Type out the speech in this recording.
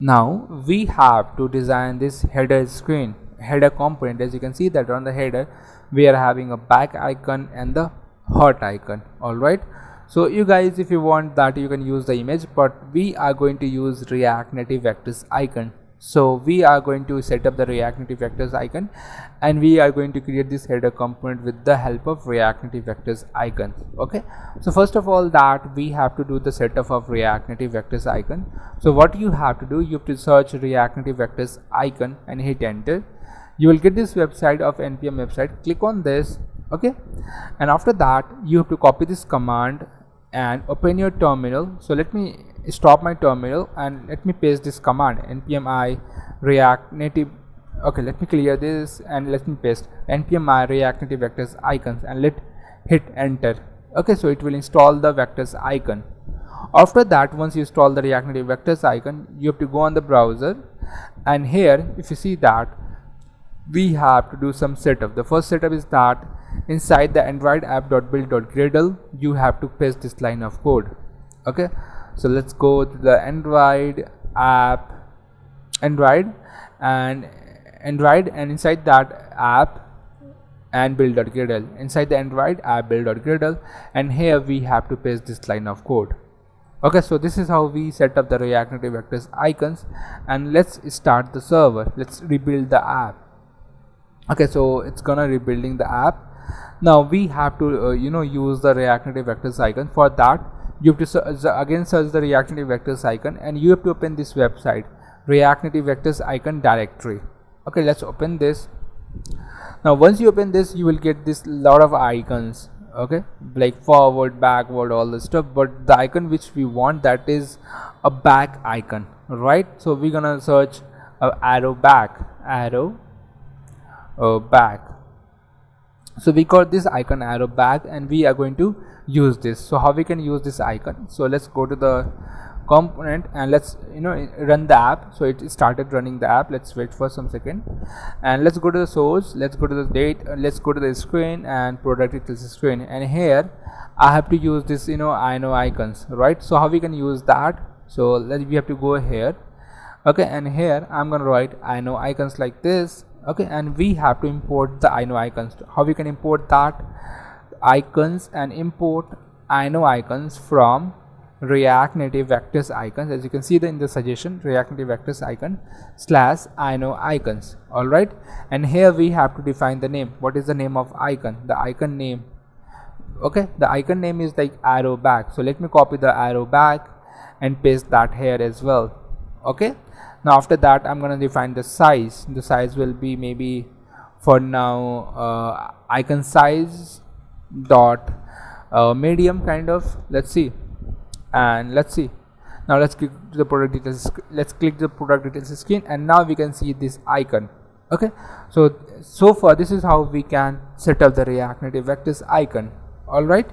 Now we have to design this header component. As you can see that on the header we are having a back icon and the heart icon. Alright, so you guys, if you want that, you can use the image, but we are going to use React Native Vectors icon. So we are going to set up the React Native Vectors icon, and we are going to create this header component with the help of React Native Vectors icon. Okay, so first of all that we have to do the setup of React Native Vectors icon. So what you have to do, you have to search React Native Vectors icon and hit enter. You will get this website of npm website. Click on this. Okay, and after that you have to copy this command and open your terminal. So let me stop my terminal and let me paste this command npm I react native. Okay, let me clear this and let me paste npm I react native vectors icons and hit enter. Okay, so it will install the vectors icon. After that, once you install the React Native Vectors icon, you have to go on the browser, and here if you see that we have to do some setup. The first setup is that inside the android app.build.gradle you have to paste this line of code. Okay, so let's go to the android and inside that app and build.gradle, inside the android app build.gradle, and here we have to paste this line of code. Okay, so this is how we set up the React Native Vectors icons, and let's start the server. Let's rebuild the app. Okay, so it's gonna rebuilding the app. Now we have to use the React Native Vectors icon. For that you have to again search the React Native Vectors icon, and you have to open this website React Native Vectors icon directory. Okay, let's open this. Now once you open this, you will get this lot of icons. Okay, like forward, backward, all this stuff, but the icon which we want, that is a back icon, right? So we're gonna search arrow back. So we got this icon arrow back, and we are going to use this. So how we can use this icon? So let's go to the component and let's run the app. So it started running the app. Let's wait for some second, and let's go to the source, let's go to the date, let's go to the screen and product details screen, and here I have to use this icons, right? So how we can use that? So we have to go here. Okay, and here I'm gonna write icons like this. Okay, and we have to import the icons. How we can import that? Icons and import icons from React Native Vectors icons. As you can see in the suggestion, React Native Vectors icon / icons. All right, and here we have to define the name. What is the name of icon? The icon name. Okay, the icon name is like arrow back. So let me copy the arrow back and paste that here as well. Okay, now after that I'm gonna define the size. The size will be maybe for now icon size dot medium kind of. Let's see. And let's see. Now let's click the product details. Let's click the product details screen, and now we can see this icon. Okay, so far this is how we can set up the React Native Vectors icon. All right.